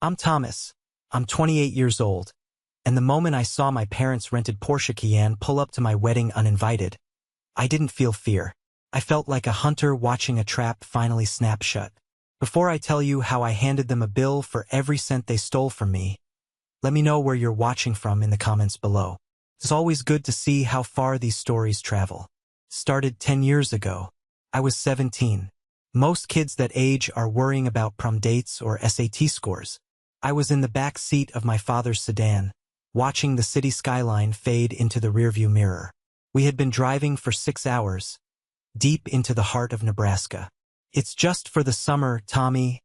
I'm Thomas. I'm 28 years old, and the moment I saw my parents' rented Porsche Cayenne pull up to my wedding uninvited, I didn't feel fear. I felt like a hunter watching a trap finally snap shut. Before I tell you how I handed them a bill for every cent they stole from me, let me know where you're watching from in the comments below. It's always good to see how far these stories travel. Started 10 years ago. I was 17. Most kids that age are worrying about prom dates or SAT scores. I was in the back seat of my father's sedan, watching the city skyline fade into the rearview mirror. We had been driving for 6 hours, deep into the heart of Nebraska. "It's just for the summer, Tommy,"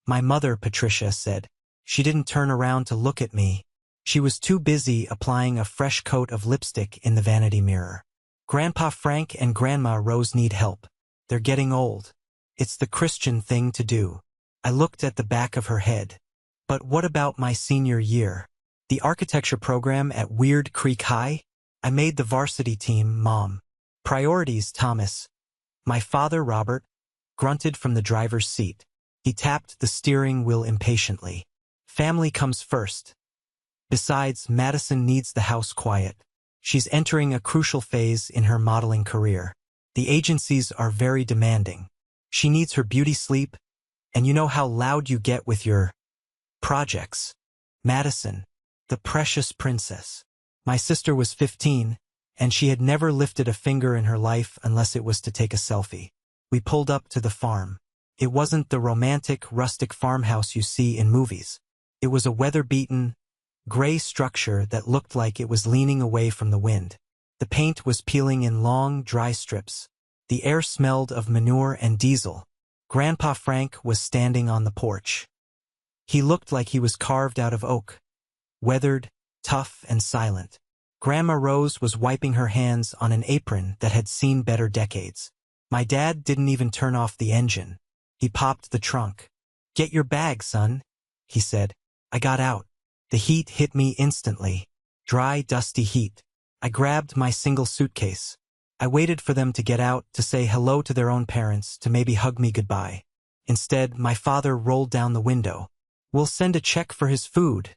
my mother, Patricia, said. She didn't turn around to look at me. She was too busy applying a fresh coat of lipstick in the vanity mirror. "Grandpa Frank and Grandma Rose need help. They're getting old. It's the Christian thing to do." I looked at the back of her head. "But what about my senior year? The architecture program at Weird Creek High? I made the varsity team, Mom." "Priorities, Thomas." My father, Robert, grunted from the driver's seat. He tapped the steering wheel impatiently. "Family comes first. Besides, Madison needs the house quiet. She's entering a crucial phase in her modeling career. The agencies are very demanding. She needs her beauty sleep, and you know how loud you get with your projects." Madison, the precious princess. My sister was 15, and she had never lifted a finger in her life unless it was to take a selfie. We pulled up to the farm. It wasn't the romantic, rustic farmhouse you see in movies. It was a weather-beaten, gray structure that looked like it was leaning away from the wind. The paint was peeling in long, dry strips. The air smelled of manure and diesel. Grandpa Frank was standing on the porch. He looked like he was carved out of oak, weathered, tough, and silent. Grandma Rose was wiping her hands on an apron that had seen better decades. My dad didn't even turn off the engine. He popped the trunk. "Get your bag, son," he said. I got out. The heat hit me instantly. Dry, dusty heat. I grabbed my single suitcase. I waited for them to get out, to say hello to their own parents, to maybe hug me goodbye. Instead, my father rolled down the window. "We'll send a check for his food,"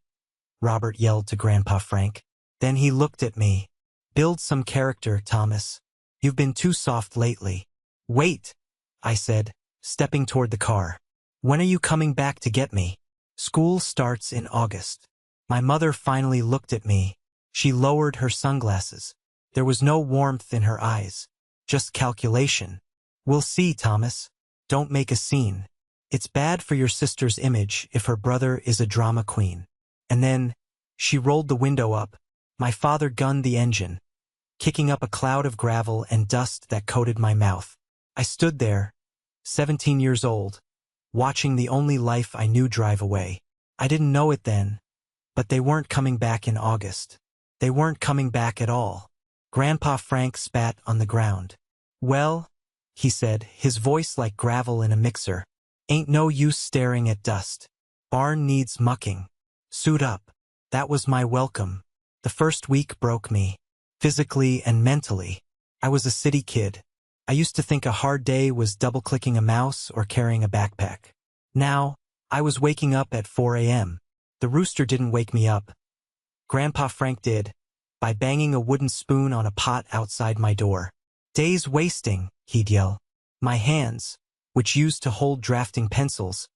Robert yelled to Grandpa Frank. Then he looked at me. "Build some character, Thomas. You've been too soft lately." "Wait," I said, stepping toward the car. "When are you coming back to get me?" "School starts in August." My mother finally looked at me. She lowered her sunglasses. There was no warmth in her eyes, just calculation. "We'll see, Thomas. Don't make a scene. It's bad for your sister's image if her brother is a drama queen." And then, she rolled the window up. My father gunned the engine, kicking up a cloud of gravel and dust that coated my mouth. I stood there, 17 years old, watching the only life I knew drive away. I didn't know it then, but they weren't coming back in August. They weren't coming back at all. Grandpa Frank spat on the ground. "Well," he said, his voice like gravel in a mixer, "ain't no use staring at dust. Barn needs mucking. Suit up." That was my welcome. The first week broke me, physically and mentally. I was a city kid. I used to think a hard day was double-clicking a mouse or carrying a backpack. Now, I was waking up at 4 a.m. The rooster didn't wake me up. Grandpa Frank did, by banging a wooden spoon on a pot outside my door. "Day's wasting," he'd yell. My hands, which used to hold drafting pencils,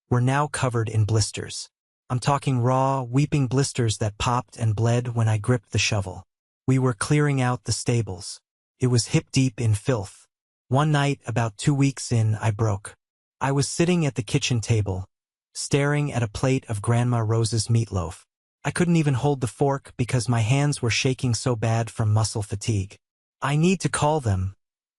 were now covered in blisters. I'm talking raw, weeping blisters that popped and bled when I gripped the shovel. We were clearing out the stables. It was hip-deep in filth. One night, about 2 weeks in, I broke. I was sitting at the kitchen table, staring at a plate of Grandma Rose's meatloaf. I couldn't even hold the fork because my hands were shaking so bad from muscle fatigue. "I need to call them,"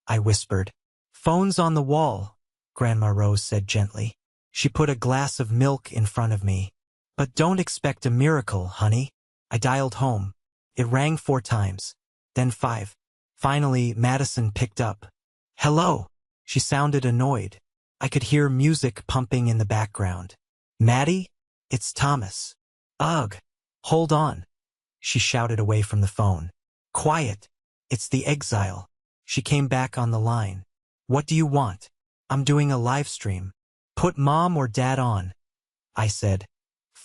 I whispered. "Phone's on the wall," Grandma Rose said gently. She put a glass of milk in front of me. "But don't expect a miracle, honey." I dialed home. It rang 4 times, then 5. Finally, Madison picked up. "Hello." She sounded annoyed. I could hear music pumping in the background. "Maddie? It's Thomas." "Ugh. Hold on," she shouted away from the phone. "Quiet. It's the exile." She came back on the line. "What do you want?" "I'm doing a live stream." "Put Mom or Dad on," I said.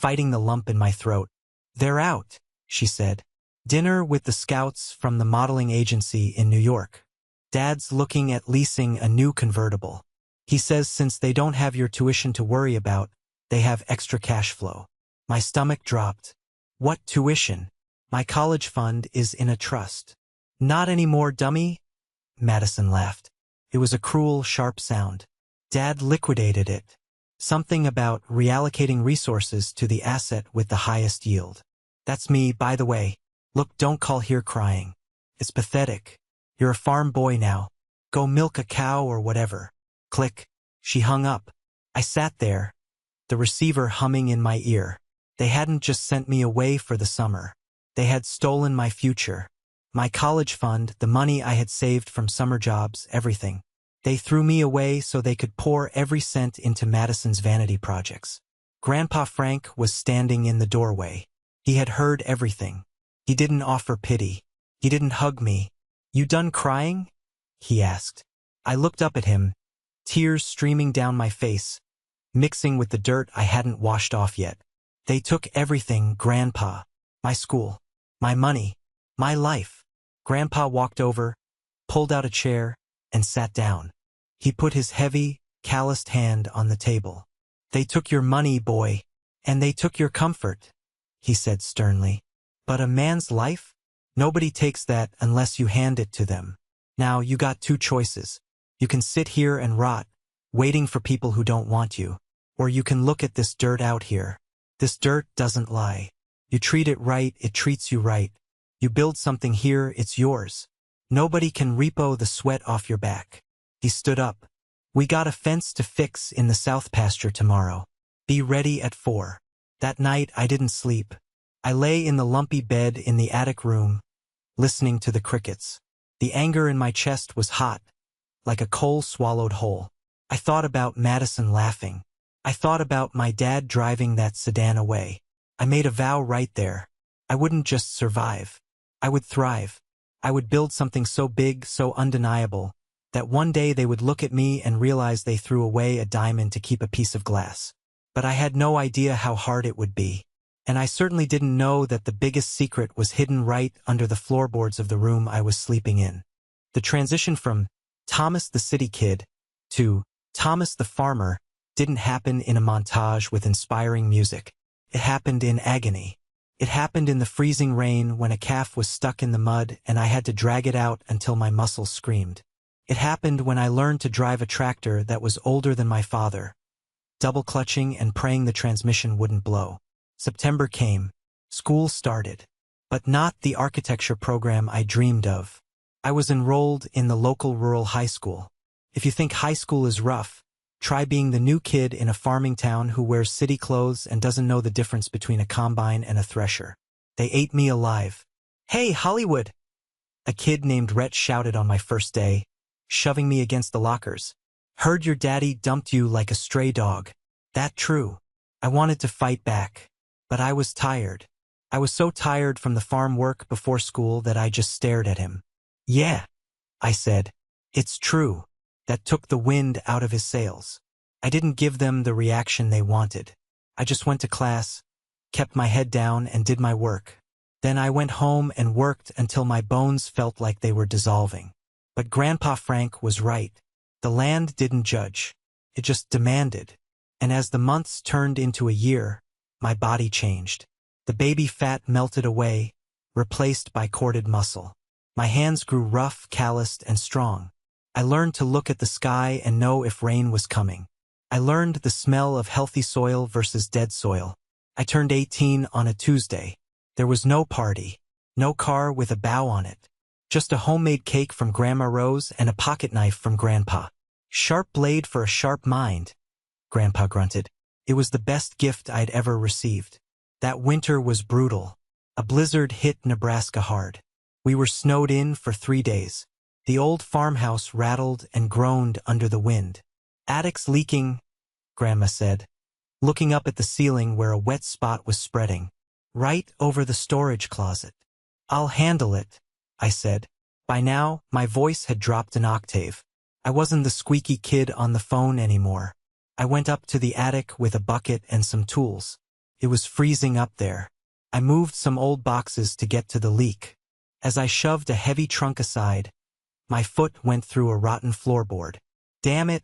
fighting the lump in my throat. "They're out," she said. "Dinner with the scouts from the modeling agency in New York. Dad's looking at leasing a new convertible. He says since they don't have your tuition to worry about, they have extra cash flow." My stomach dropped. "What tuition? My college fund is in a trust." "Not anymore, dummy," Madison laughed. It was a cruel, sharp sound. "Dad liquidated it. Something about reallocating resources to the asset with the highest yield. That's me, by the way. Look, don't call here crying. It's pathetic. You're a farm boy now. Go milk a cow or whatever." Click. She hung up. I sat there, the receiver humming in my ear. They hadn't just sent me away for the summer. They had stolen my future. My college fund, the money I had saved from summer jobs, everything. They threw me away so they could pour every cent into Madison's vanity projects. Grandpa Frank was standing in the doorway. He had heard everything. He didn't offer pity. He didn't hug me. "You done crying?" he asked. I looked up at him, tears streaming down my face, mixing with the dirt I hadn't washed off yet. "They took everything, Grandpa. My school, my money, my life." Grandpa walked over, pulled out a chair, and sat down. He put his heavy, calloused hand on the table. "They took your money, boy, and they took your comfort," he said sternly. "But a man's life? Nobody takes that unless you hand it to them. Now, you got two choices. You can sit here and rot, waiting for people who don't want you. Or you can look at this dirt out here. This dirt doesn't lie. You treat it right, it treats you right. You build something here, it's yours. Nobody can repo the sweat off your back." He stood up. "We got a fence to fix in the south pasture tomorrow. Be ready at 4. That night I didn't sleep. I lay in the lumpy bed in the attic room, listening to the crickets. The anger in my chest was hot, like a coal swallowed whole. I thought about Madison laughing. I thought about my dad driving that sedan away. I made a vow right there. I wouldn't just survive. I would thrive. I would build something so big, so undeniable, that one day they would look at me and realize they threw away a diamond to keep a piece of glass. But I had no idea how hard it would be. And I certainly didn't know that the biggest secret was hidden right under the floorboards of the room I was sleeping in. The transition from Thomas the city kid to Thomas the farmer didn't happen in a montage with inspiring music. It happened in agony. It happened in the freezing rain when a calf was stuck in the mud and I had to drag it out until my muscles screamed. It happened when I learned to drive a tractor that was older than my father, double clutching and praying the transmission wouldn't blow. September came. School started. But not the architecture program I dreamed of. I was enrolled in the local rural high school. If you think high school is rough, try being the new kid in a farming town who wears city clothes and doesn't know the difference between a combine and a thresher. They ate me alive. "Hey, Hollywood!" a kid named Rhett shouted on my first day, shoving me against the lockers. "Heard your daddy dumped you like a stray dog." That true. I wanted to fight back. But I was tired. I was so tired from the farm work before school that I just stared at him. "Yeah," I said. "It's true." That took the wind out of his sails. I didn't give them the reaction they wanted. I just went to class, kept my head down, and did my work. Then I went home and worked until my bones felt like they were dissolving. But Grandpa Frank was right. The land didn't judge. It just demanded. And as the months turned into a year, my body changed. The baby fat melted away, replaced by corded muscle. My hands grew rough, calloused, and strong. I learned to look at the sky and know if rain was coming. I learned the smell of healthy soil versus dead soil. I turned 18 on a Tuesday. There was no party, no car with a bow on it. Just a homemade cake from Grandma Rose and a pocket knife from Grandpa. "Sharp blade for a sharp mind," Grandpa grunted. It was the best gift I'd ever received. That winter was brutal. A blizzard hit Nebraska hard. We were snowed in for 3 days. The old farmhouse rattled and groaned under the wind. "Attic's leaking," Grandma said, looking up at the ceiling where a wet spot was spreading, right over the storage closet. "I'll handle it," I said. By now, my voice had dropped an octave. I wasn't the squeaky kid on the phone anymore. I went up to the attic with a bucket and some tools. It was freezing up there. I moved some old boxes to get to the leak. As I shoved a heavy trunk aside, my foot went through a rotten floorboard. "Damn it,"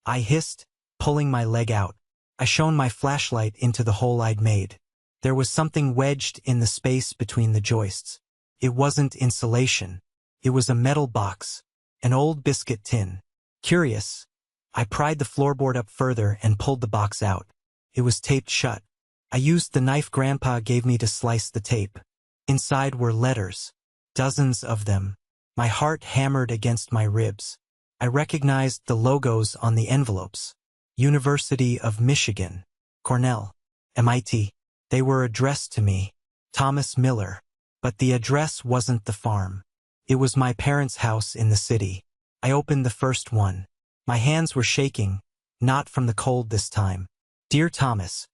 I hissed, pulling my leg out. I shone my flashlight into the hole I'd made. There was something wedged in the space between the joists. It wasn't insulation. It was a metal box, an old biscuit tin. Curious, I pried the floorboard up further and pulled the box out. It was taped shut. I used the knife Grandpa gave me to slice the tape. Inside were letters, dozens of them. My heart hammered against my ribs. I recognized the logos on the envelopes. University of Michigan, Cornell, MIT. They were addressed to me, Thomas Miller. But the address wasn't the farm. It was my parents' house in the city. I opened the first one. My hands were shaking, not from the cold this time. "Dear Thomas,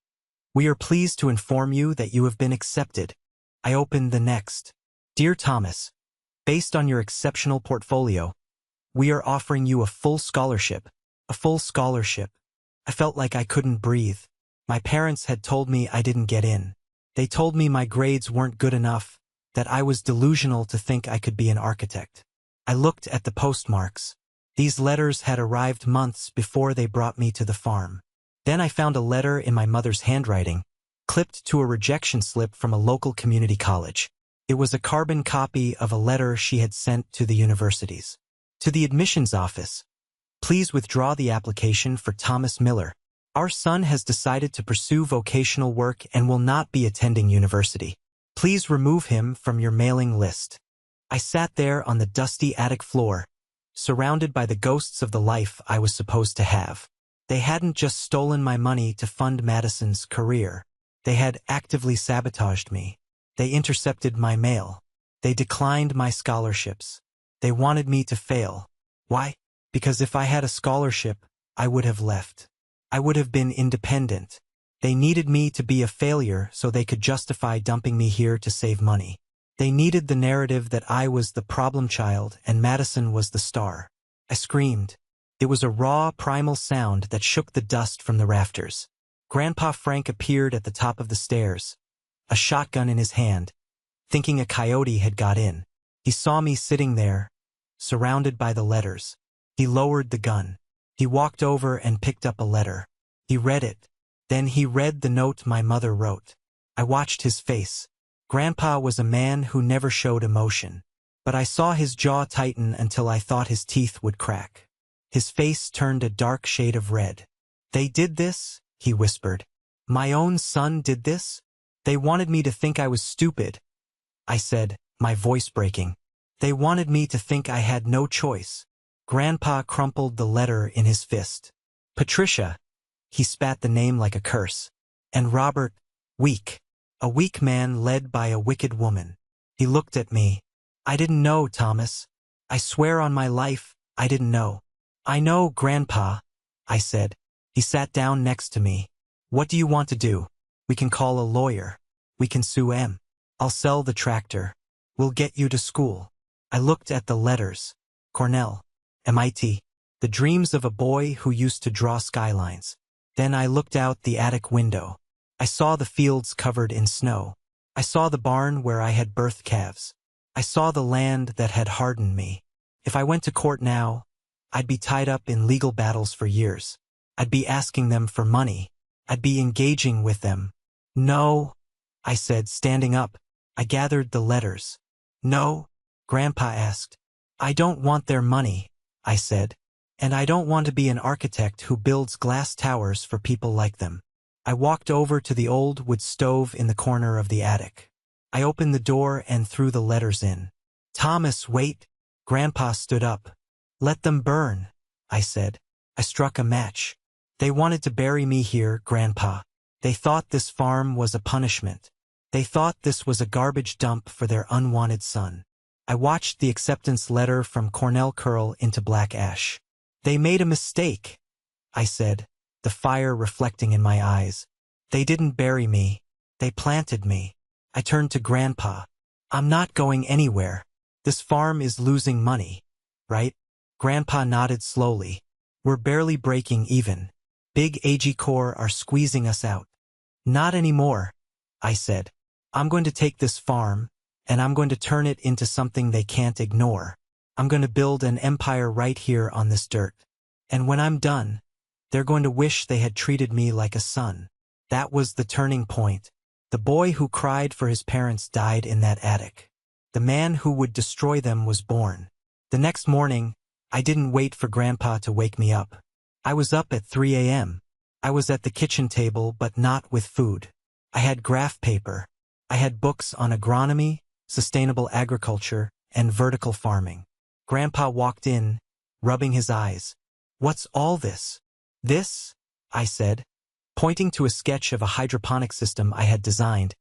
we are pleased to inform you that you have been accepted." I opened the next. "Dear Thomas, based on your exceptional portfolio, we are offering you a full scholarship." A full scholarship. I felt like I couldn't breathe. My parents had told me I didn't get in. They told me my grades weren't good enough, that I was delusional to think I could be an architect. I looked at the postmarks. These letters had arrived months before they brought me to the farm. Then I found a letter in my mother's handwriting, clipped to a rejection slip from a local community college. It was a carbon copy of a letter she had sent to the universities. "To the admissions office. Please withdraw the application for Thomas Miller. Our son has decided to pursue vocational work and will not be attending university. Please remove him from your mailing list." I sat there on the dusty attic floor, surrounded by the ghosts of the life I was supposed to have. They hadn't just stolen my money to fund Madison's career. They had actively sabotaged me. They intercepted my mail. They declined my scholarships. They wanted me to fail. Why? Because if I had a scholarship, I would have left. I would have been independent. They needed me to be a failure so they could justify dumping me here to save money. They needed the narrative that I was the problem child and Madison was the star. I screamed. It was a raw, primal sound that shook the dust from the rafters. Grandpa Frank appeared at the top of the stairs, a shotgun in his hand, thinking a coyote had got in. He saw me sitting there, surrounded by the letters. He lowered the gun. He walked over and picked up a letter. He read it. Then he read the note my mother wrote. I watched his face. Grandpa was a man who never showed emotion, but I saw his jaw tighten until I thought his teeth would crack. His face turned a dark shade of red. "They did this?" he whispered. "My own son did this? They wanted me to think I was stupid," I said, my voice breaking. "They wanted me to think I had no choice." Grandpa crumpled the letter in his fist. "Patricia," he spat the name like a curse. "And Robert, weak. A weak man led by a wicked woman." He looked at me. "I didn't know, Thomas. I swear on my life, I didn't know." "I know, Grandpa," I said. He sat down next to me. "What do you want to do? We can call a lawyer. We can sue M. I'll sell the tractor. We'll get you to school." I looked at the letters. Cornell, MIT. The dreams of a boy who used to draw skylines. Then I looked out the attic window. I saw the fields covered in snow. I saw the barn where I had birthed calves. I saw the land that had hardened me. If I went to court now, I'd be tied up in legal battles for years. I'd be asking them for money. I'd be engaging with them. "No," I said, standing up. I gathered the letters. "No?" Grandpa asked. "I don't want their money," I said. "And I don't want to be an architect who builds glass towers for people like them." I walked over to the old wood stove in the corner of the attic. I opened the door and threw the letters in. "Thomas, wait." Grandpa stood up. "Let them burn," I said. I struck a match. "They wanted to bury me here, Grandpa. They thought this farm was a punishment. They thought this was a garbage dump for their unwanted son." I watched the acceptance letter from Cornell curl into black ash. "They made a mistake," I said, the fire reflecting in my eyes. "They didn't bury me. They planted me." I turned to Grandpa. "I'm not going anywhere. This farm is losing money, right?" Grandpa nodded slowly. "We're barely breaking even. Big AG Corps are squeezing us out." Not anymore, I said. I'm going to take this farm, and I'm going to turn it into something they can't ignore. I'm going to build an empire right here on this dirt. And when I'm done, they're going to wish they had treated me like a son. That was the turning point. The boy who cried for his parents died in that attic. The man who would destroy them was born. The next morning, I didn't wait for Grandpa to wake me up. I was up at 3 a.m. I was at the kitchen table, but not with food. I had graph paper. I had books on agronomy, sustainable agriculture, and vertical farming. Grandpa walked in, rubbing his eyes. "What's all this?" "This," I said, pointing to a sketch of a hydroponic system I had designed,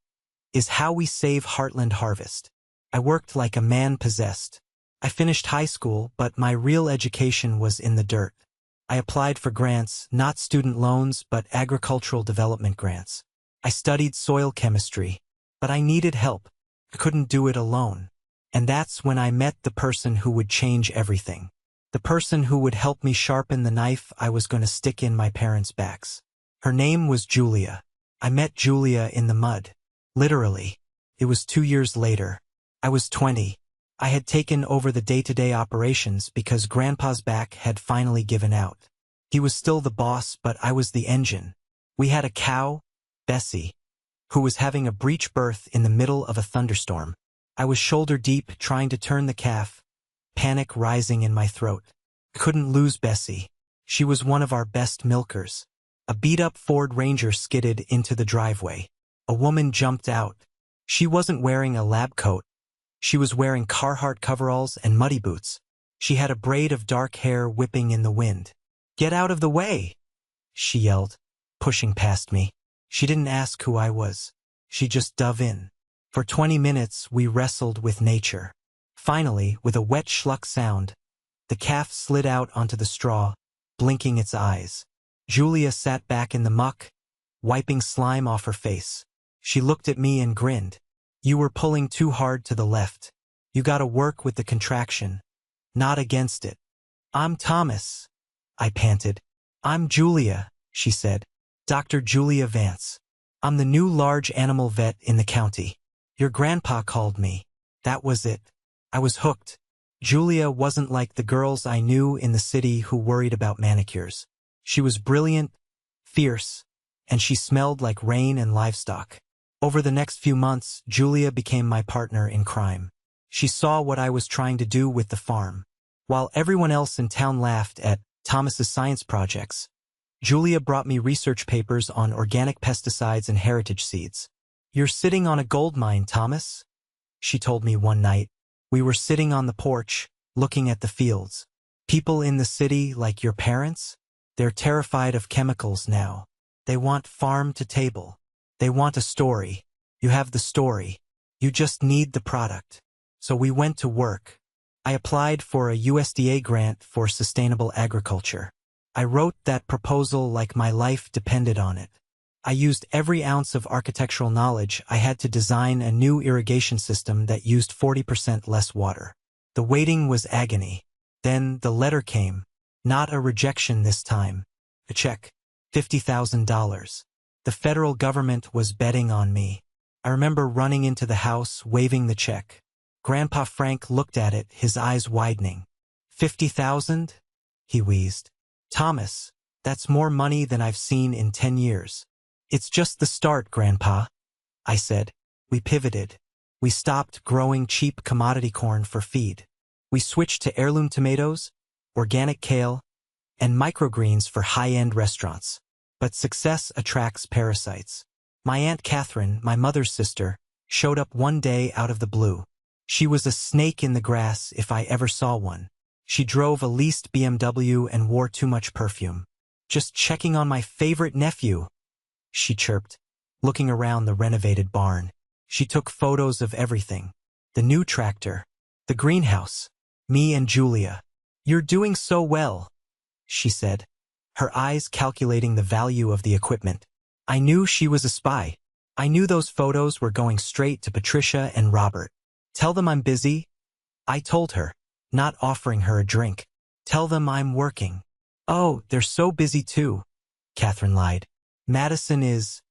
"is how we save Heartland Harvest." I worked like a man possessed. I finished high school, but my real education was in the dirt. I applied for grants, not student loans, but agricultural development grants. I studied soil chemistry, but I needed help. I couldn't do it alone. And that's when I met the person who would change everything. The person who would help me sharpen the knife I was going to stick in my parents' backs. Her name was Julia. I met Julia in the mud. Literally. It was 2 years later. I was 20. I had taken over the day-to-day operations because Grandpa's back had finally given out. He was still the boss, but I was the engine. We had a cow, Bessie, who was having a breech birth in the middle of a thunderstorm. I was shoulder-deep trying to turn the calf, panic rising in my throat. Couldn't lose Bessie. She was one of our best milkers. A beat-up Ford Ranger skidded into the driveway. A woman jumped out. She wasn't wearing a lab coat. She was wearing Carhartt coveralls and muddy boots. She had a braid of dark hair whipping in the wind. "Get out of the way!" she yelled, pushing past me. She didn't ask who I was. She just dove in. For 20 minutes, we wrestled with nature. Finally, with a wet schluck sound, the calf slid out onto the straw, blinking its eyes. Julia sat back in the muck, wiping slime off her face. She looked at me and grinned. "You were pulling too hard to the left. You gotta work with the contraction, not against it." "I'm Thomas," I panted. "I'm Julia," she said. "Dr. Julia Vance. I'm the new large animal vet in the county. Your grandpa called me." That was it. I was hooked. Julia wasn't like the girls I knew in the city who worried about manicures. She was brilliant, fierce, and she smelled like rain and livestock. Over the next few months, Julia became my partner in crime. She saw what I was trying to do with the farm. While everyone else in town laughed at Thomas's science projects, Julia brought me research papers on organic pesticides and heritage seeds. "You're sitting on a gold mine, Thomas," she told me one night. We were sitting on the porch, looking at the fields. "People in the city, like your parents, they're terrified of chemicals now. They want farm to table. They want a story. You have the story. You just need the product." So we went to work. I applied for a USDA grant for sustainable agriculture. I wrote that proposal like my life depended on it. I used every ounce of architectural knowledge I had to design a new irrigation system that used 40% less water. The waiting was agony. Then the letter came. Not a rejection this time. A check. $50,000. The federal government was betting on me. I remember running into the house, waving the check. Grandpa Frank looked at it, his eyes widening. "50,000? He wheezed. "Thomas, that's more money than I've seen in 10 years. "It's just the start, Grandpa," I said. We pivoted. We stopped growing cheap commodity corn for feed. We switched to heirloom tomatoes, organic kale, and microgreens for high-end restaurants. But success attracts parasites. My Aunt Catherine, my mother's sister, showed up one day out of the blue. She was a snake in the grass if I ever saw one. She drove a leased BMW and wore too much perfume. "Just checking on my favorite nephew," she chirped, looking around the renovated barn. She took photos of everything. The new tractor, the greenhouse, me and Julia. "You're doing so well," she said, her eyes calculating the value of the equipment. I knew she was a spy. I knew those photos were going straight to Patricia and Robert. "Tell them I'm busy," I told her, not offering her a drink. "Tell them I'm working." "Oh, they're so busy too," Catherine lied. "Madison is..."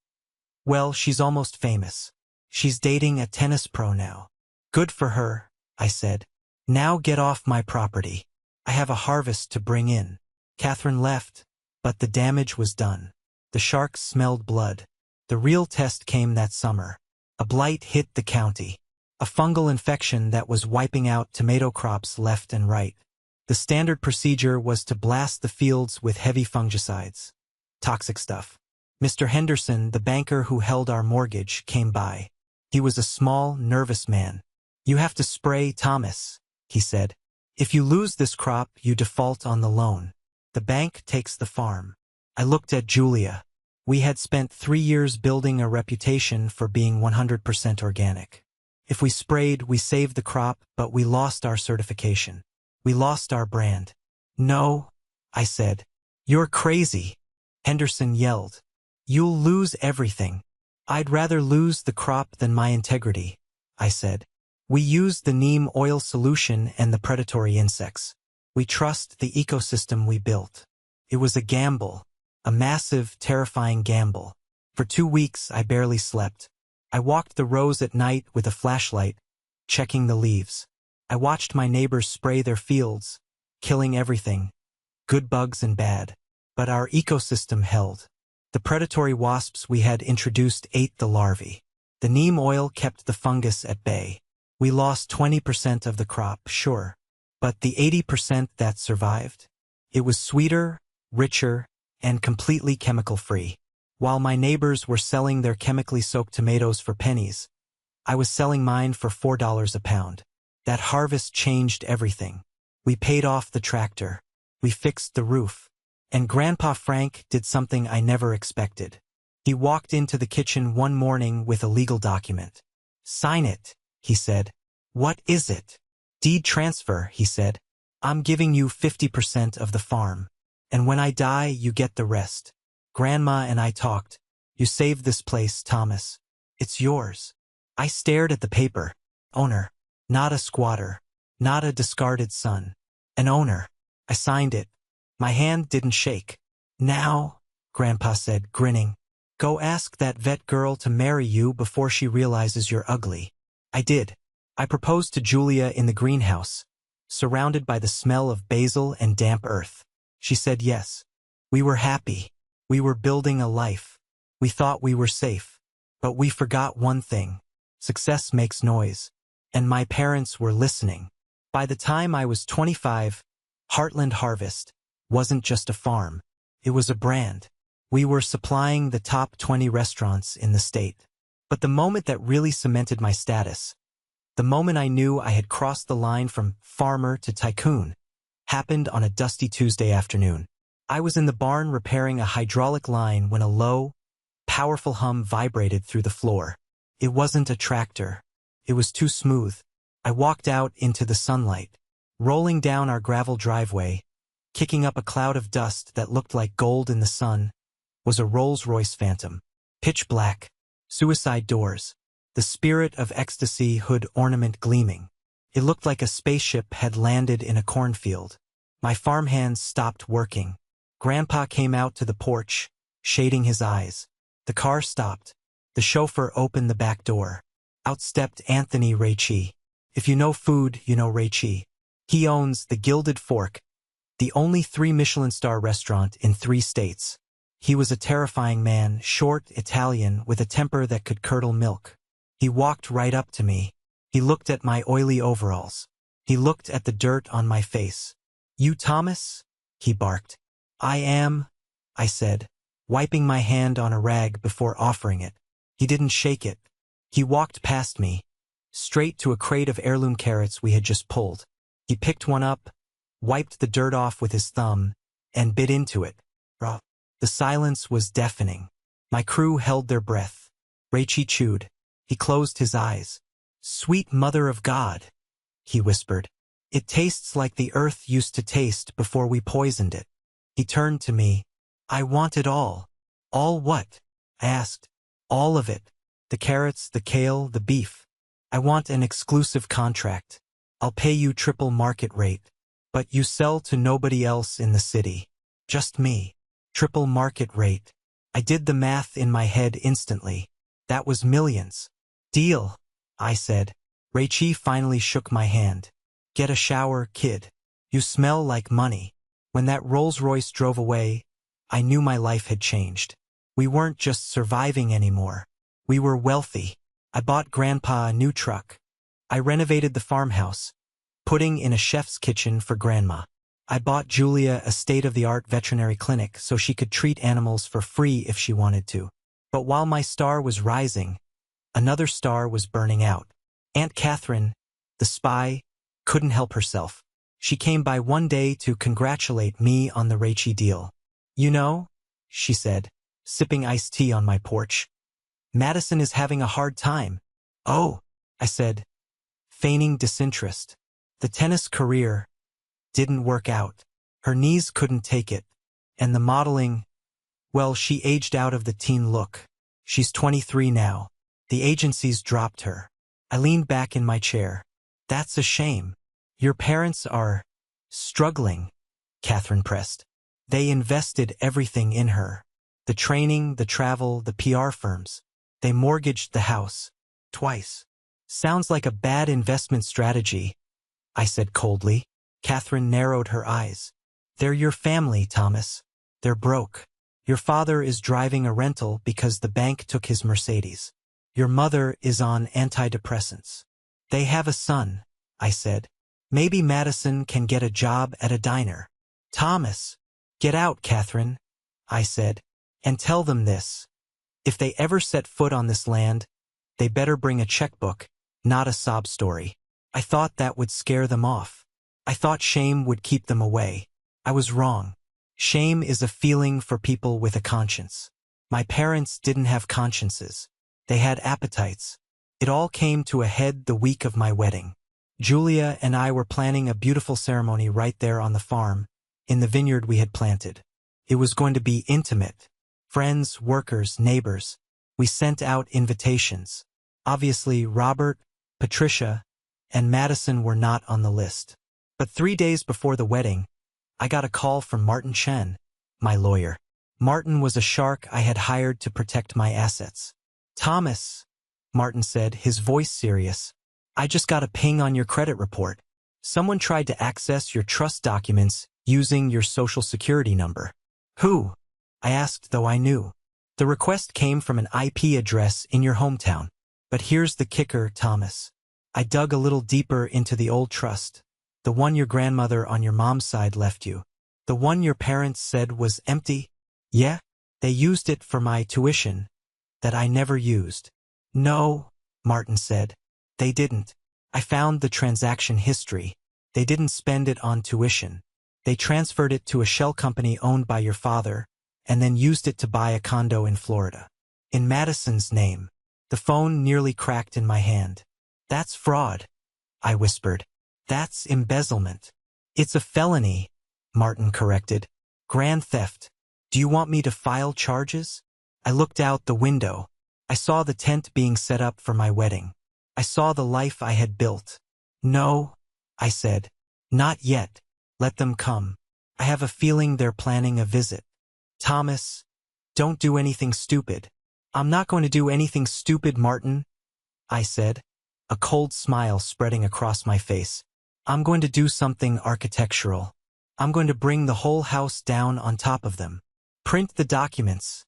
Well, she's almost famous. She's dating a tennis pro now. Good for her, I said. Now get off my property. I have a harvest to bring in. Catherine left, but the damage was done. The sharks smelled blood. The real test came that summer. A blight hit the county. A fungal infection that was wiping out tomato crops left and right. The standard procedure was to blast the fields with heavy fungicides. Toxic stuff. Mr. Henderson, the banker who held our mortgage, came by. He was a small, nervous man. You have to spray, Thomas, he said. If you lose this crop, you default on the loan. The bank takes the farm. I looked at Julia. We had spent 3 years building a reputation for being 100% organic. If we sprayed, we saved the crop, but we lost our certification. We lost our brand. No, I said. You're crazy, Henderson yelled. You'll lose everything. I'd rather lose the crop than my integrity, I said. We used the neem oil solution and the predatory insects. We trust the ecosystem we built. It was a gamble, a massive, terrifying gamble. For 2 weeks, I barely slept. I walked the rows at night with a flashlight, checking the leaves. I watched my neighbors spray their fields, killing everything, good bugs and bad. But our ecosystem held. The predatory wasps we had introduced ate the larvae. The neem oil kept the fungus at bay. We lost 20% of the crop, sure. But the 80% that survived? It was sweeter, richer, and completely chemical-free. While my neighbors were selling their chemically soaked tomatoes for pennies, I was selling mine for $4 a pound. That harvest changed everything. We paid off the tractor. We fixed the roof. And Grandpa Frank did something I never expected. He walked into the kitchen one morning with a legal document. Sign it, he said. What is it? Deed transfer, he said. I'm giving you 50% of the farm. And when I die, you get the rest. Grandma and I talked. You saved this place, Thomas. It's yours. I stared at the paper. Owner. Not a squatter. Not a discarded son. An owner. I signed it. My hand didn't shake. Now, Grandpa said, grinning, go ask that vet girl to marry you before she realizes you're ugly. I did. I proposed to Julia in the greenhouse, surrounded by the smell of basil and damp earth. She said yes. We were happy. We were building a life. We thought we were safe. But we forgot one thing. Success makes noise. And my parents were listening. By the time I was 25, Heartland Harvest wasn't just a farm. It was a brand. We were supplying the top 20 restaurants in the state. But the moment that really cemented my status, the moment I knew I had crossed the line from farmer to tycoon, happened on a dusty Tuesday afternoon. I was in the barn repairing a hydraulic line when a low, powerful hum vibrated through the floor. It wasn't a tractor. It was too smooth. I walked out into the sunlight, rolling down our gravel driveway, kicking up a cloud of dust that looked like gold in the sun, was a Rolls-Royce Phantom. Pitch black, suicide doors, the spirit of ecstasy hood ornament gleaming. It looked like a spaceship had landed in a cornfield. My farmhands stopped working. Grandpa came out to the porch, shading his eyes. The car stopped. The chauffeur opened the back door. Out stepped Anthony Raichi. If you know food, you know Raichi. He owns the Gilded Fork, the only 3 Michelin star restaurant in 3 states. He was a terrifying man, short, Italian, with a temper that could curdle milk. He walked right up to me. He looked at my oily overalls. He looked at the dirt on my face. You Thomas? He barked. I am, I said, wiping my hand on a rag before offering it. He didn't shake it. He walked past me, straight to a crate of heirloom carrots we had just pulled. He picked one up, wiped the dirt off with his thumb, and bit into it. The silence was deafening. My crew held their breath. Raichi chewed. He closed his eyes. Sweet Mother of God, he whispered. It tastes like the earth used to taste before we poisoned it. He turned to me. I want it all. All what? I asked. All of it. The carrots, the kale, the beef. I want an exclusive contract. I'll pay you triple market rate. But you sell to nobody else in the city. Just me. Triple market rate. I did the math in my head instantly. That was millions. Deal, I said. Rachie finally shook my hand. Get a shower, kid. You smell like money. When that Rolls-Royce drove away, I knew my life had changed. We weren't just surviving anymore. We were wealthy. I bought Grandpa a new truck. I renovated the farmhouse, putting in a chef's kitchen for Grandma. I bought Julia a state-of-the-art veterinary clinic so she could treat animals for free if she wanted to. But while my star was rising, another star was burning out. Aunt Catherine, the spy, couldn't help herself. She came by one day to congratulate me on the Rachie deal. You know, she said, sipping iced tea on my porch, Madison is having a hard time. Oh, I said, feigning disinterest. The tennis career didn't work out. Her knees couldn't take it. And the modeling, well, she aged out of the teen look. She's 23 now. The agencies dropped her. I leaned back in my chair. That's a shame. Your parents are struggling, Catherine pressed. They invested everything in her. The training, the travel, the PR firms. They mortgaged the house. Twice. Sounds like a bad investment strategy, I said coldly. Catherine narrowed her eyes. They're your family, Thomas. They're broke. Your father is driving a rental because the bank took his Mercedes. Your mother is on antidepressants. They have a son, I said. Maybe Madison can get a job at a diner. Thomas, get out, Catherine, I said, and tell them this. If they ever set foot on this land, they better bring a checkbook, not a sob story. I thought that would scare them off. I thought shame would keep them away. I was wrong. Shame is a feeling for people with a conscience. My parents didn't have consciences. They had appetites. It all came to a head the week of my wedding. Julia and I were planning a beautiful ceremony right there on the farm, in the vineyard we had planted. It was going to be intimate. Friends, workers, neighbors. We sent out invitations. Obviously, Robert, Patricia, and Madison were not on the list. But 3 days before the wedding, I got a call from Martin Chen, my lawyer. Martin was a shark I had hired to protect my assets. Thomas, Martin said, his voice serious, I just got a ping on your credit report. Someone tried to access your trust documents using your social security number. Who? I asked, though I knew. The request came from an IP address in your hometown. But here's the kicker, Thomas. I dug a little deeper into the old trust. The one your grandmother on your mom's side left you. The one your parents said was empty. Yeah, they used it for my tuition that I never used. No, Martin said. They didn't. I found the transaction history. They didn't spend it on tuition. They transferred it to a shell company owned by your father and then used it to buy a condo in Florida. In Madison's name. The phone nearly cracked in my hand. That's fraud, I whispered. That's embezzlement. It's a felony, Martin corrected. Grand theft. Do you want me to file charges? I looked out the window. I saw the tent being set up for my wedding. I saw the life I had built. No, I said. Not yet. Let them come. I have a feeling they're planning a visit. Thomas, don't do anything stupid. I'm not going to do anything stupid, Martin, I said, a cold smile spreading across my face. I'm going to do something architectural. I'm going to bring the whole house down on top of them. Print the documents,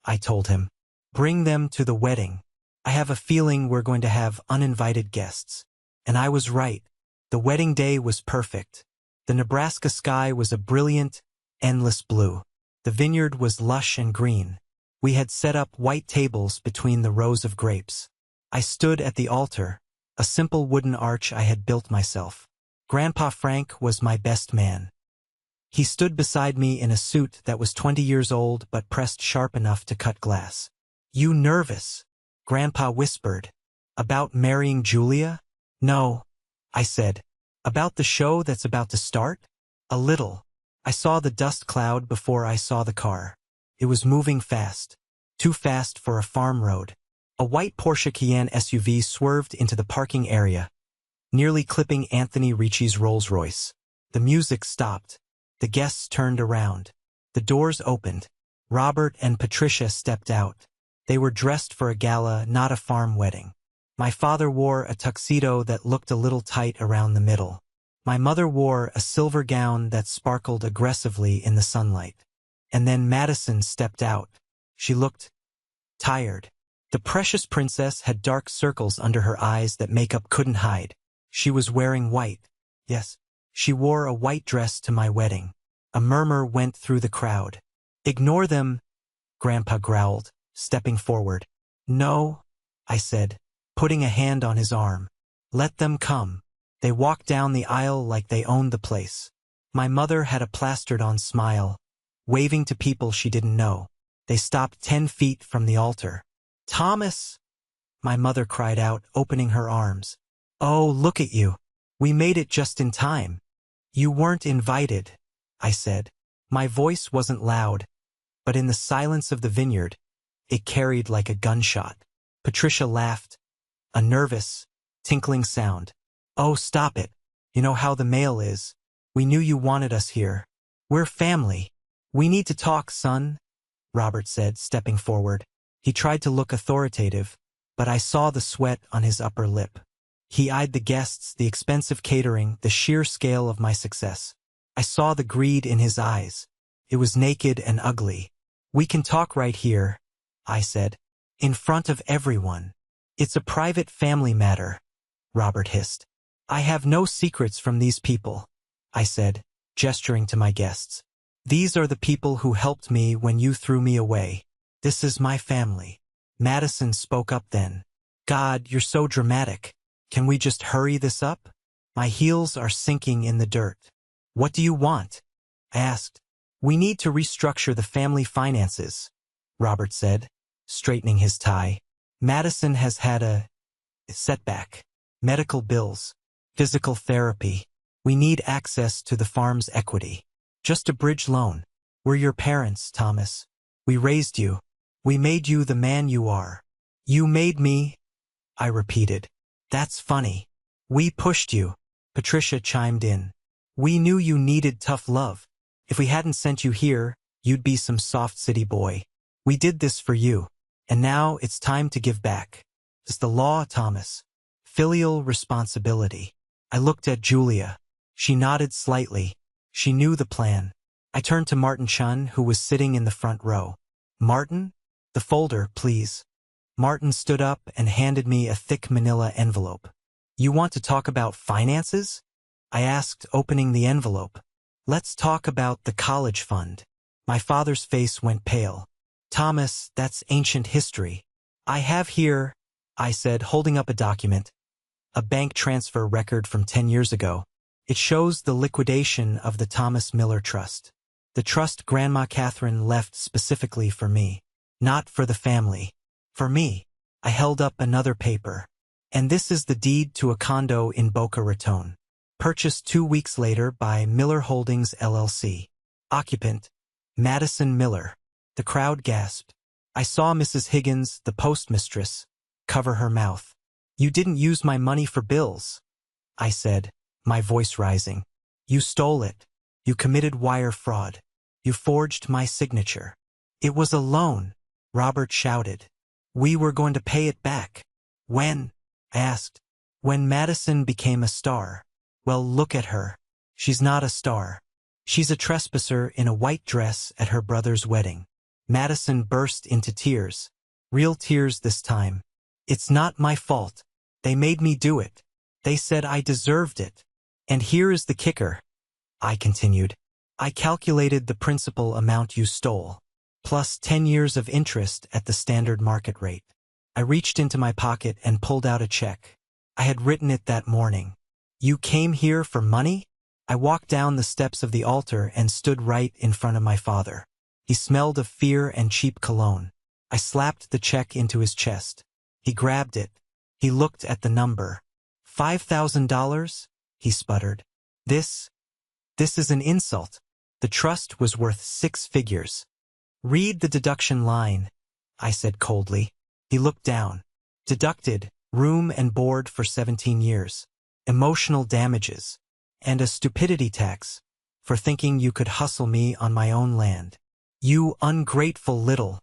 I told him. Bring them to the wedding. I have a feeling we're going to have uninvited guests. And I was right. The wedding day was perfect. The Nebraska sky was a brilliant, endless blue. The vineyard was lush and green. We had set up white tables between the rows of grapes. I stood at the altar, a simple wooden arch I had built myself. Grandpa Frank was my best man. He stood beside me in a suit that was 20 years old but pressed sharp enough to cut glass. You nervous? Grandpa whispered. About marrying Julia? No, I said. About the show that's about to start? A little. I saw the dust cloud before I saw the car. It was moving fast. Too fast for a farm road. A white Porsche Cayenne SUV swerved into the parking area, nearly clipping Anthony Ricci's Rolls-Royce. The music stopped. The guests turned around. The doors opened. Robert and Patricia stepped out. They were dressed for a gala, not a farm wedding. My father wore a tuxedo that looked a little tight around the middle. My mother wore a silver gown that sparkled aggressively in the sunlight. And then Madison stepped out. She looked tired. The precious princess had dark circles under her eyes that makeup couldn't hide. She was wearing white. Yes, she wore a white dress to my wedding. A murmur went through the crowd. "Ignore them," Grandpa growled, stepping forward. "No," I said, putting a hand on his arm. "Let them come." They walked down the aisle like they owned the place. My mother had a plastered-on smile, waving to people she didn't know. They stopped 10 feet from the altar. "Thomas!" my mother cried out, opening her arms. "Oh, look at you. We made it just in time." "You weren't invited," I said. My voice wasn't loud, but in the silence of the vineyard, it carried like a gunshot. Patricia laughed, a nervous, tinkling sound. "Oh, stop it. You know how the mail is. We knew you wanted us here. We're family. We need to talk, son," Robert said, stepping forward. He tried to look authoritative, but I saw the sweat on his upper lip. He eyed the guests, the expensive catering, the sheer scale of my success. I saw the greed in his eyes. It was naked and ugly. "We can talk right here," I said, "in front of everyone." "It's a private family matter," Robert hissed. "I have no secrets from these people," I said, gesturing to my guests. "These are the people who helped me when you threw me away. This is my family." Madison spoke up then. "God, you're so dramatic. Can we just hurry this up? My heels are sinking in the dirt." "What do you want?" I asked. "We need to restructure the family finances," Robert said, straightening his tie. "Madison has had a setback. Medical bills, physical therapy. We need access to the farm's equity. Just a bridge loan. We're your parents, Thomas. We raised you. We made you the man you are." "You made me," I repeated. "That's funny." "We pushed you," Patricia chimed in. "We knew you needed tough love. If we hadn't sent you here, you'd be some soft city boy. We did this for you. And now it's time to give back. It's the law, Thomas. Filial responsibility." I looked at Julia. She nodded slightly. She knew the plan. I turned to Martin Chun, who was sitting in the front row. "Martin? The folder, please." Martin stood up and handed me a thick manila envelope. "You want to talk about finances?" I asked, opening the envelope. "Let's talk about the college fund." My father's face went pale. "Thomas, that's ancient history." "I have here," I said, holding up a document, "a bank transfer record from 10 years ago. It shows the liquidation of the Thomas Miller Trust. The trust Grandma Catherine left specifically for me. Not for the family. For me." I held up another paper. "And this is the deed to a condo in Boca Raton. Purchased 2 weeks later by Miller Holdings, LLC. Occupant, Madison Miller." The crowd gasped. I saw Mrs. Higgins, the postmistress, cover her mouth. "You didn't use my money for bills," I said, my voice rising. "You stole it. You committed wire fraud. You forged my signature." "It was a loan," Robert shouted. "We were going to pay it back." "When?" I asked. "When Madison became a star." "Well, look at her. She's not a star. She's a trespasser in a white dress at her brother's wedding." Madison burst into tears. Real tears this time. "It's not my fault. They made me do it. They said I deserved it. And here is the kicker," I continued. "I calculated the principal amount you stole, plus 10 years of interest at the standard market rate." I reached into my pocket and pulled out a check. I had written it that morning. "You came here for money?" I walked down the steps of the altar and stood right in front of my father. He smelled of fear and cheap cologne. I slapped the check into his chest. He grabbed it. He looked at the number. $5,000? He sputtered. This is an insult. The trust was worth 6 figures. "Read the deduction line," I said coldly. He looked down. "Deducted, room and board for 17 years. Emotional damages. And a stupidity tax for thinking you could hustle me on my own land." "You ungrateful little..."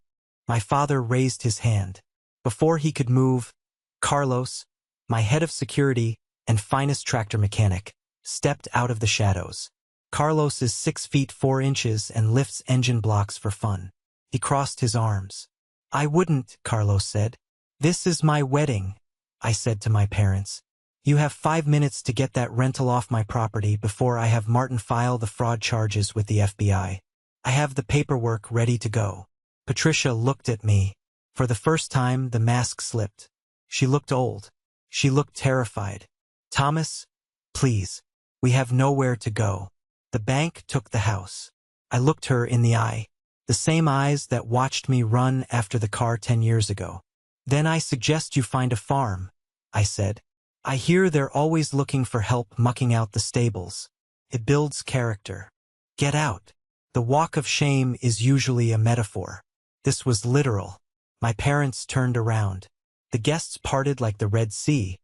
My father raised his hand. Before he could move, Carlos, my head of security and finest tractor mechanic, stepped out of the shadows. Carlos is 6 feet 4 inches and lifts engine blocks for fun. He crossed his arms. I wouldn't, Carlos said. This is my wedding, I said to my parents. You have 5 minutes to get that rental off my property before I have Martin file the fraud charges with the FBI. I have the paperwork ready to go. Patricia looked at me. For the first time, the mask slipped. She looked old. She looked terrified. Thomas, please. We have nowhere to go. The bank took the house. I looked her in the eye. The same eyes that watched me run after the car 10 years ago. Then I suggest you find a farm, I said. I hear they're always looking for help mucking out the stables. It builds character. Get out. The walk of shame is usually a metaphor. This was literal. My parents turned around. The guests parted like the Red Sea,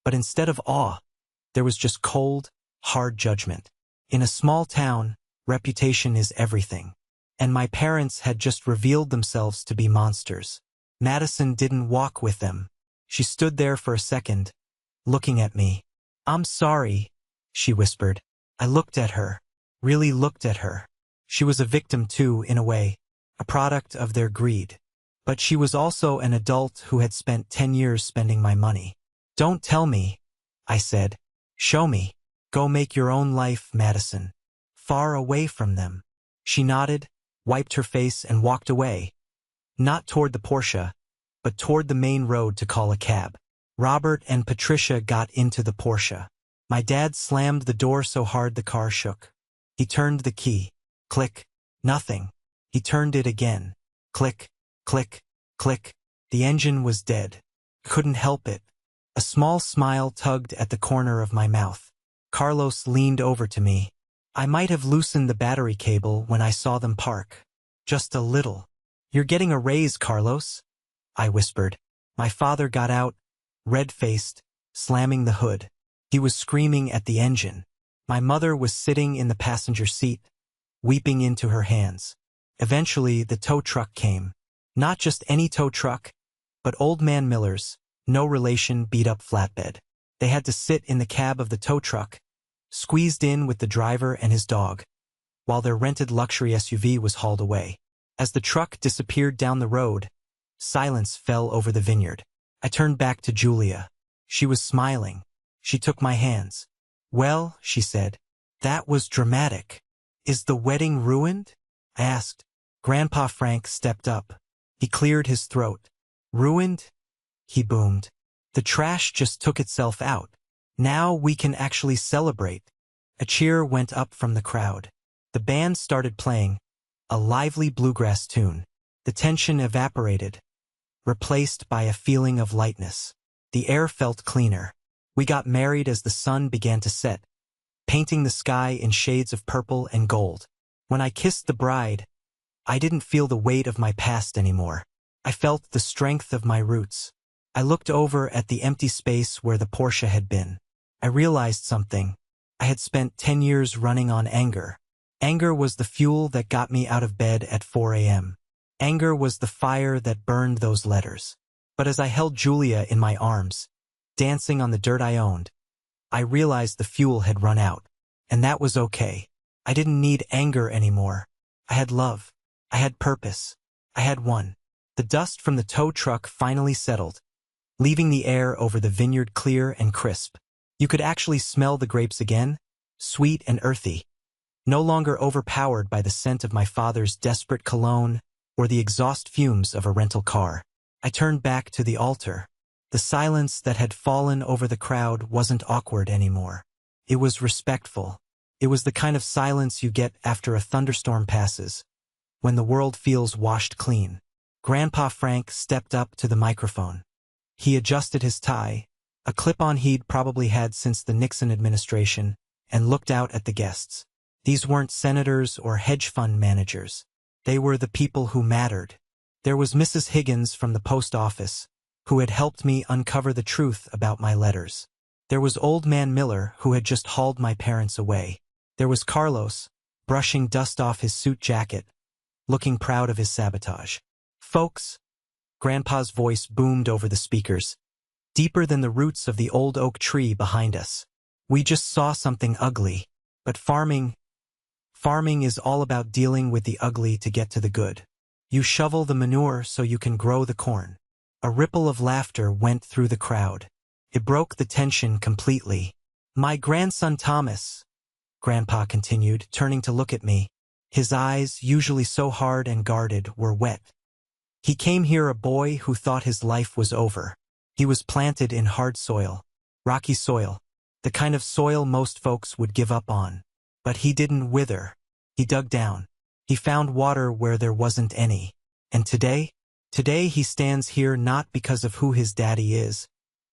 but instead of awe, there was just cold, hard judgment. In a small town, reputation is everything. And my parents had just revealed themselves to be monsters. Madison didn't walk with them. She stood there for a second, looking at me. I'm sorry, she whispered. I looked at her, really looked at her. She was a victim too, in a way, a product of their greed. But she was also an adult who had spent 10 years spending my money. Don't tell me, I said. Show me. Go make your own life, Madison. Far away from them. She nodded, wiped her face and walked away. Not toward the Porsche, but toward the main road to call a cab. Robert and Patricia got into the Porsche. My dad slammed the door so hard the car shook. He turned the key. Click. Nothing. He turned it again. Click, click, click. The engine was dead. Couldn't help it. A small smile tugged at the corner of my mouth. Carlos leaned over to me. I might have loosened the battery cable when I saw them park. Just a little. You're getting a raise, Carlos, I whispered. My father got out, red-faced, slamming the hood. He was screaming at the engine. My mother was sitting in the passenger seat, weeping into her hands. Eventually, the tow truck came. Not just any tow truck, but Old Man Miller's, no relation beat-up flatbed. They had to sit in the cab of the tow truck, squeezed in with the driver and his dog, while their rented luxury SUV was hauled away. As the truck disappeared down the road, silence fell over the vineyard. I turned back to Julia. She was smiling. She took my hands. Well, she said, that was dramatic. Is the wedding ruined? I asked. Grandpa Frank stepped up. He cleared his throat. Ruined? He boomed. The trash just took itself out. Now we can actually celebrate. A cheer went up from the crowd. The band started playing, a lively bluegrass tune. The tension evaporated, replaced by a feeling of lightness. The air felt cleaner. We got married as the sun began to set, painting the sky in shades of purple and gold. When I kissed the bride, I didn't feel the weight of my past anymore. I felt the strength of my roots. I looked over at the empty space where the Porsche had been. I realized something. I had spent 10 years running on anger. Anger was the fuel that got me out of bed at 4 a.m. Anger was the fire that burned those letters. But as I held Julia in my arms, dancing on the dirt I owned, I realized the fuel had run out. And that was okay. I didn't need anger anymore. I had love. I had purpose. I had won. The dust from the tow truck finally settled, leaving the air over the vineyard clear and crisp. You could actually smell the grapes again, sweet and earthy, no longer overpowered by the scent of my father's desperate cologne or the exhaust fumes of a rental car. I turned back to the altar. The silence that had fallen over the crowd wasn't awkward anymore. It was respectful. It was the kind of silence you get after a thunderstorm passes, when the world feels washed clean. Grandpa Frank stepped up to the microphone. He adjusted his tie, a clip-on he'd probably had since the Nixon administration, and looked out at the guests. These weren't senators or hedge fund managers. They were the people who mattered. There was Mrs. Higgins from the post office, who had helped me uncover the truth about my letters. There was Old Man Miller, who had just hauled my parents away. There was Carlos, brushing dust off his suit jacket, looking proud of his sabotage. Folks, Grandpa's voice boomed over the speakers, deeper than the roots of the old oak tree behind us. We just saw something ugly, but farming is all about dealing with the ugly to get to the good. You shovel the manure so you can grow the corn. A ripple of laughter went through the crowd. It broke the tension completely. My grandson Thomas, Grandpa continued, turning to look at me. His eyes, usually so hard and guarded, were wet. He came here a boy who thought his life was over. He was planted in hard soil, rocky soil, the kind of soil most folks would give up on. But he didn't wither. He dug down. He found water where there wasn't any. And today he stands here not because of who his daddy is,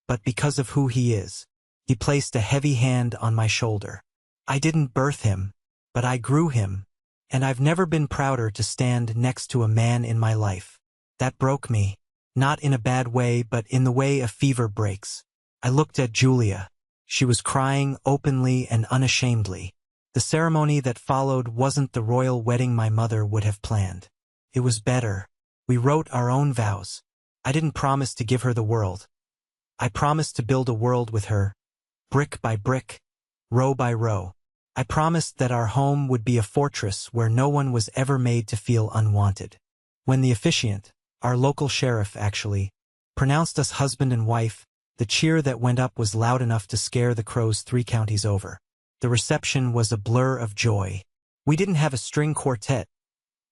but because of who he is. He placed a heavy hand on my shoulder. I didn't birth him, but I grew him, and I've never been prouder to stand next to a man in my life. That broke me, not in a bad way, but in the way a fever breaks. I looked at Julia. She was crying openly and unashamedly. The ceremony that followed wasn't the royal wedding my mother would have planned. It was better. We wrote our own vows. I didn't promise to give her the world. I promised to build a world with her, brick by brick, row by row. I promised that our home would be a fortress where no one was ever made to feel unwanted. When the officiant, our local sheriff actually, pronounced us husband and wife, the cheer that went up was loud enough to scare the crows 3 counties over. The reception was a blur of joy. We didn't have a string quartet.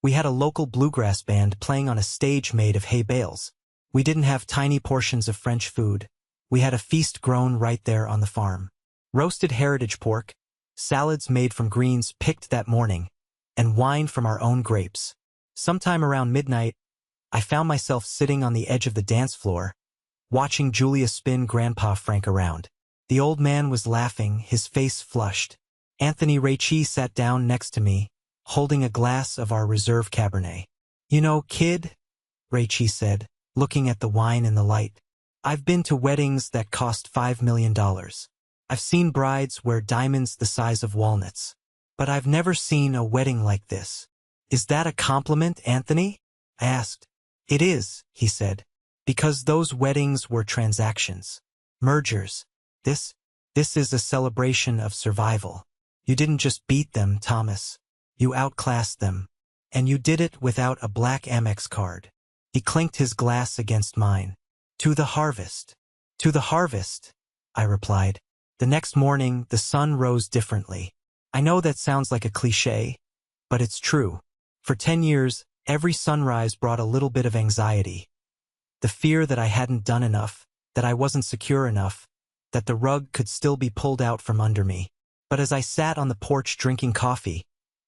We had a local bluegrass band playing on a stage made of hay bales. We didn't have tiny portions of French food. We had a feast grown right there on the farm. Roasted heritage pork, salads made from greens picked that morning, and wine from our own grapes. Sometime around midnight, I found myself sitting on the edge of the dance floor, watching Julia spin Grandpa Frank around. The old man was laughing, his face flushed. Anthony Raichi sat down next to me, holding a glass of our reserve Cabernet. You know, kid, Raichi said, looking at the wine in the light, I've been to weddings that cost $5 million. I've seen brides wear diamonds the size of walnuts. But I've never seen a wedding like this. Is that a compliment, Anthony? I asked. It is, he said, because those weddings were transactions. Mergers. This is a celebration of survival. You didn't just beat them, Thomas. You outclassed them. And you did it without a black Amex card. He clinked his glass against mine. To the harvest. To the harvest, I replied. The next morning, the sun rose differently. I know that sounds like a cliché, but it's true. For 10 years, every sunrise brought a little bit of anxiety. The fear that I hadn't done enough, that I wasn't secure enough, that the rug could still be pulled out from under me. But as I sat on the porch drinking coffee,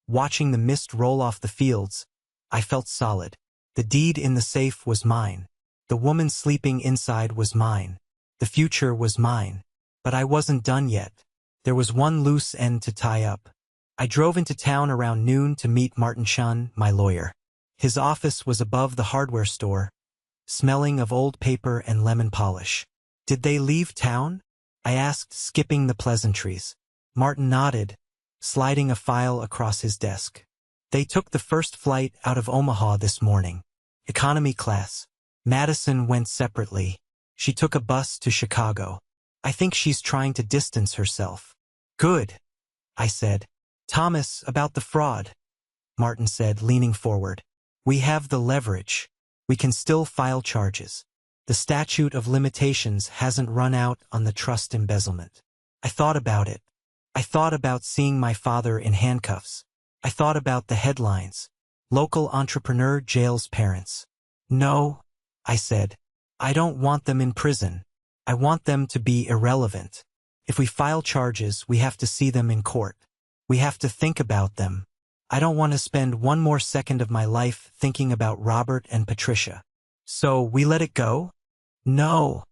watching the mist roll off the fields, I felt solid. The deed in the safe was mine. The woman sleeping inside was mine. The future was mine. But I wasn't done yet. There was one loose end to tie up. I drove into town around noon to meet Martin Chun, my lawyer. His office was above the hardware store, smelling of old paper and lemon polish. Did they leave town? I asked, skipping the pleasantries. Martin nodded, sliding a file across his desk. They took the first flight out of Omaha this morning. Economy class. Madison went separately. She took a bus to Chicago. I think she's trying to distance herself. Good, I said. Thomas, about the fraud, Martin said, leaning forward. We have the leverage. We can still file charges. The statute of limitations hasn't run out on the trust embezzlement. I thought about it. I thought about seeing my father in handcuffs. I thought about the headlines. Local entrepreneur jails parents. No, I said. I don't want them in prison. I want them to be irrelevant. If we file charges, we have to see them in court. We have to think about them. I don't want to spend one more second of my life thinking about Robert and Patricia. So we let it go? No.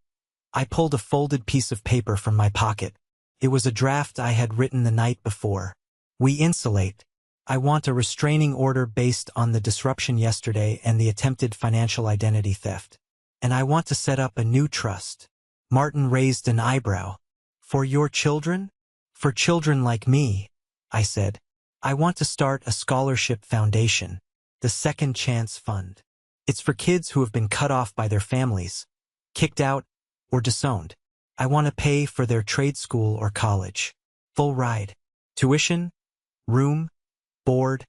I pulled a folded piece of paper from my pocket. It was a draft I had written the night before. We insulate. I want a restraining order based on the disruption yesterday and the attempted financial identity theft. And I want to set up a new trust. Martin raised an eyebrow. For your children? For children like me, I said. I want to start a scholarship foundation, the Second Chance Fund. It's for kids who have been cut off by their families, kicked out, or disowned. I want to pay for their trade school or college. Full ride. Tuition, room, board,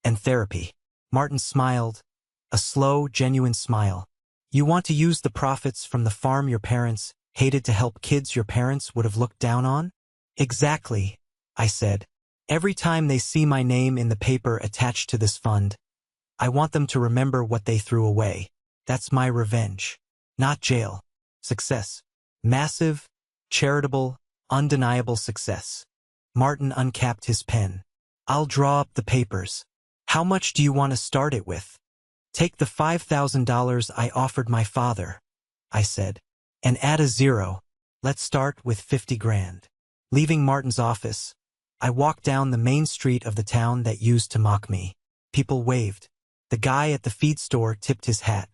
and therapy. Martin smiled, a slow, genuine smile. You want to use the profits from the farm your parents hated to help kids your parents would have looked down on? Exactly, I said. Every time they see my name in the paper attached to this fund, I want them to remember what they threw away. That's my revenge. Not jail. Success. Massive, charitable, undeniable success. Martin uncapped his pen. I'll draw up the papers. How much do you want to start it with? Take the $5,000 I offered my father, I said, and add a zero. Let's start with 50 grand. Leaving Martin's office, I walked down the main street of the town that used to mock me. People waved. The guy at the feed store tipped his hat.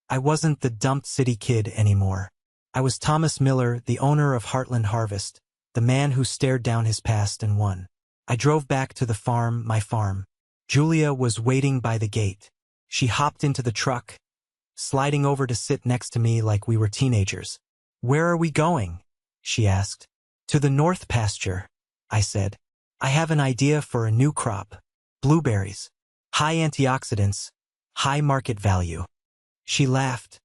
I wasn't the dumped city kid anymore. I was Thomas Miller, the owner of Heartland Harvest, the man who stared down his past and won. I drove back to the farm, my farm. Julia was waiting by the gate. She hopped into the truck, sliding over to sit next to me like we were teenagers. Where are we going? She asked. To the north pasture, I said. I have an idea for a new crop. Blueberries. High antioxidants, high market value. She laughed,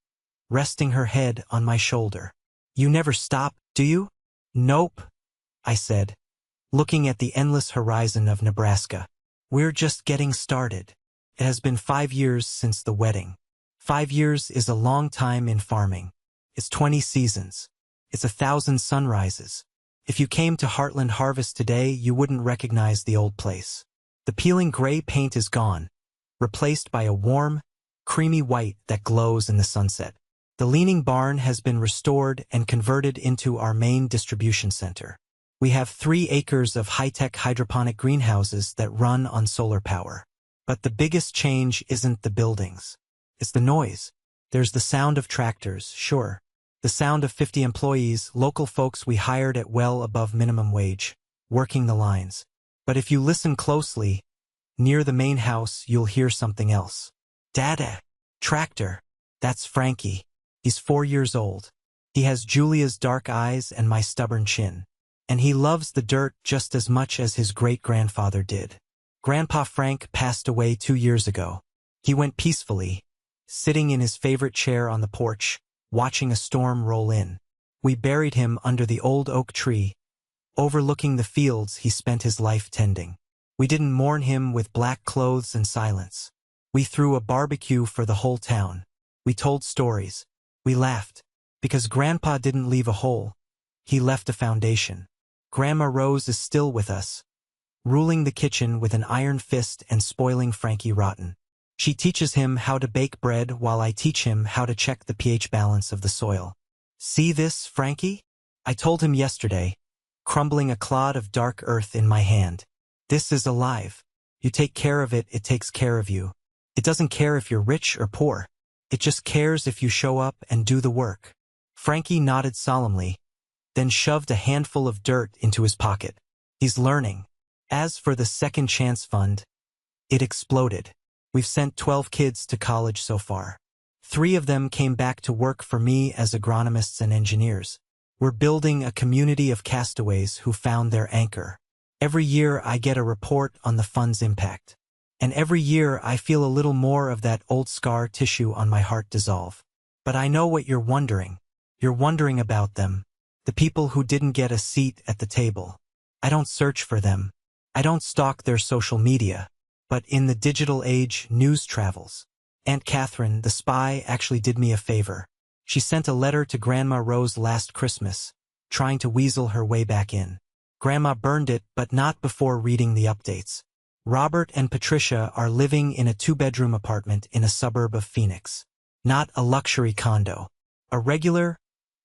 resting her head on my shoulder. You never stop, do you? Nope, I said, looking at the endless horizon of Nebraska. We're just getting started. It has been 5 years since the wedding. 5 years is a long time in farming. It's 20 seasons. It's 1,000 sunrises. If you came to Heartland Harvest today, you wouldn't recognize the old place. The peeling gray paint is gone, replaced by a warm, creamy white that glows in the sunset. The leaning barn has been restored and converted into our main distribution center. We have 3 acres of high-tech hydroponic greenhouses that run on solar power. But the biggest change isn't the buildings. It's the noise. There's the sound of tractors, sure. The sound of 50 employees, local folks we hired at well above minimum wage, working the lines. But if you listen closely, near the main house, you'll hear something else. Dada. Tractor. That's Frankie. He's 4 years old. He has Julia's dark eyes and my stubborn chin. And he loves the dirt just as much as his great-grandfather did. Grandpa Frank passed away 2 years ago. He went peacefully, sitting in his favorite chair on the porch, watching a storm roll in. We buried him under the old oak tree, overlooking the fields he spent his life tending. We didn't mourn him with black clothes and silence. We threw a barbecue for the whole town. We told stories. We laughed. Because Grandpa didn't leave a hole. He left a foundation. Grandma Rose is still with us, ruling the kitchen with an iron fist and spoiling Frankie rotten. She teaches him how to bake bread while I teach him how to check the pH balance of the soil. See this, Frankie? I told him yesterday, crumbling a clod of dark earth in my hand. This is alive. You take care of it, it takes care of you. It doesn't care if you're rich or poor. It just cares if you show up and do the work. Frankie nodded solemnly, then shoved a handful of dirt into his pocket. He's learning. As for the Second Chance Fund, it exploded. We've sent 12 kids to college so far. 3 of them came back to work for me as agronomists and engineers. We're building a community of castaways who found their anchor. Every year I get a report on the fund's impact. And every year I feel a little more of that old scar tissue on my heart dissolve. But I know what you're wondering. You're wondering about them. The people who didn't get a seat at the table. I don't search for them. I don't stalk their social media. But in the digital age, news travels. Aunt Catherine, the spy, actually did me a favor. She sent a letter to Grandma Rose last Christmas, trying to weasel her way back in. Grandma burned it, but not before reading the updates. Robert and Patricia are living in a 2-bedroom apartment in a suburb of Phoenix. Not a luxury condo. A regular,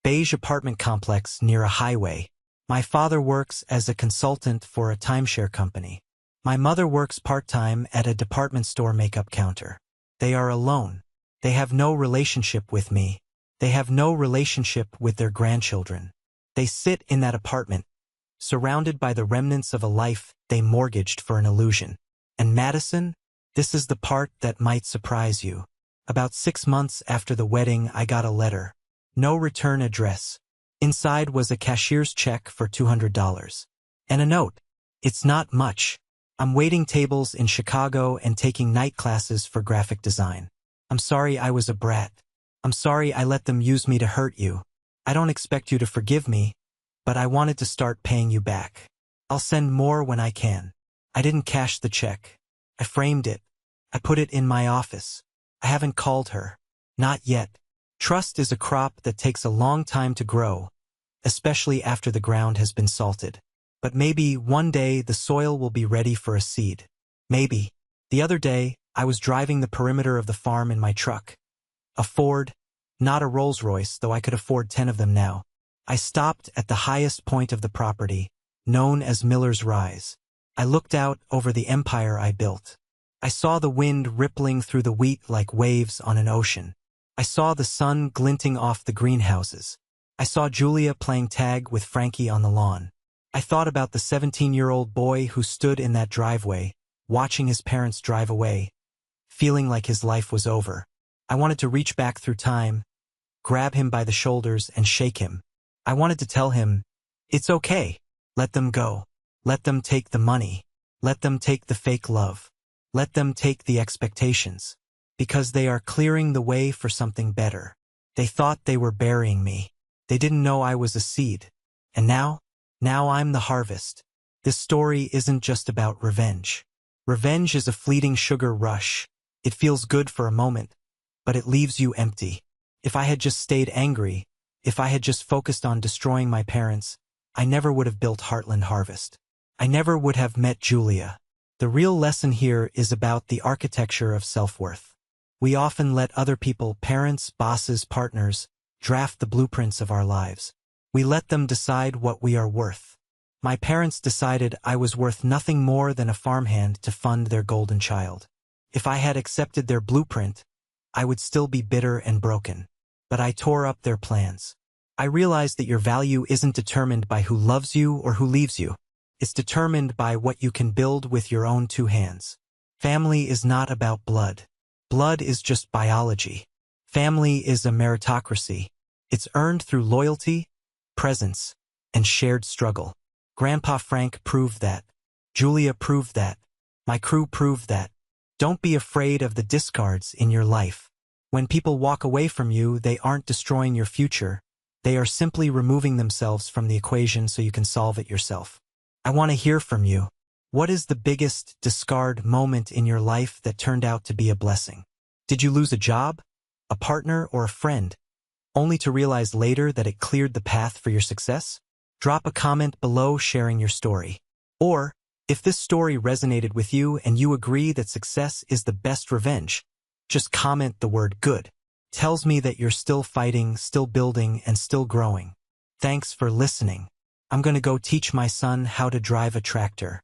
beige apartment complex near a highway. My father works as a consultant for a timeshare company. My mother works part-time at a department store makeup counter. They are alone. They have no relationship with me. They have no relationship with their grandchildren. They sit in that apartment, surrounded by the remnants of a life they mortgaged for an illusion. And Madison, this is the part that might surprise you. About 6 months after the wedding, I got a letter. No return address. Inside was a cashier's check for $200. And a note. It's not much. I'm waiting tables in Chicago and taking night classes for graphic design. I'm sorry I was a brat. I'm sorry I let them use me to hurt you. I don't expect you to forgive me, but I wanted to start paying you back. I'll send more when I can. I didn't cash the check. I framed it. I put it in my office. I haven't called her. Not yet. Trust is a crop that takes a long time to grow, especially after the ground has been salted. But maybe one day the soil will be ready for a seed. Maybe. The other day, I was driving the perimeter of the farm in my truck. A Ford, not a Rolls-Royce, though I could afford 10 of them now. I stopped at the highest point of the property, known as Miller's Rise. I looked out over the empire I built. I saw the wind rippling through the wheat like waves on an ocean. I saw the sun glinting off the greenhouses. I saw Julia playing tag with Frankie on the lawn. I thought about the 17-year-old boy who stood in that driveway, watching his parents drive away, feeling like his life was over. I wanted to reach back through time, grab him by the shoulders and shake him. I wanted to tell him, it's okay. Let them go. Let them take the money. Let them take the fake love. Let them take the expectations. Because they are clearing the way for something better. They thought they were burying me. They didn't know I was a seed. And now I'm the harvest. This story isn't just about revenge. Revenge is a fleeting sugar rush. It feels good for a moment, but it leaves you empty. If I had just stayed angry, if I had just focused on destroying my parents, I never would have built Heartland Harvest. I never would have met Julia. The real lesson here is about the architecture of self-worth. We often let other people, parents, bosses, partners, draft the blueprints of our lives. We let them decide what we are worth. My parents decided I was worth nothing more than a farmhand to fund their golden child. If I had accepted their blueprint, I would still be bitter and broken. But I tore up their plans. I realized that your value isn't determined by who loves you or who leaves you. It's determined by what you can build with your own 2 hands. Family is not about blood. Blood is just biology. Family is a meritocracy. It's earned through loyalty, presence, and shared struggle. Grandpa Frank proved that. Julia proved that. My crew proved that. Don't be afraid of the discards in your life. When people walk away from you, they aren't destroying your future. They are simply removing themselves from the equation so you can solve it yourself. I want to hear from you. What is the biggest discard moment in your life that turned out to be a blessing? Did you lose a job, a partner, or a friend, only to realize later that it cleared the path for your success? Drop a comment below sharing your story. Or, if this story resonated with you and you agree that success is the best revenge, just comment the word good. Tells me that you're still fighting, still building, and still growing. Thanks for listening. I'm going to go teach my son how to drive a tractor.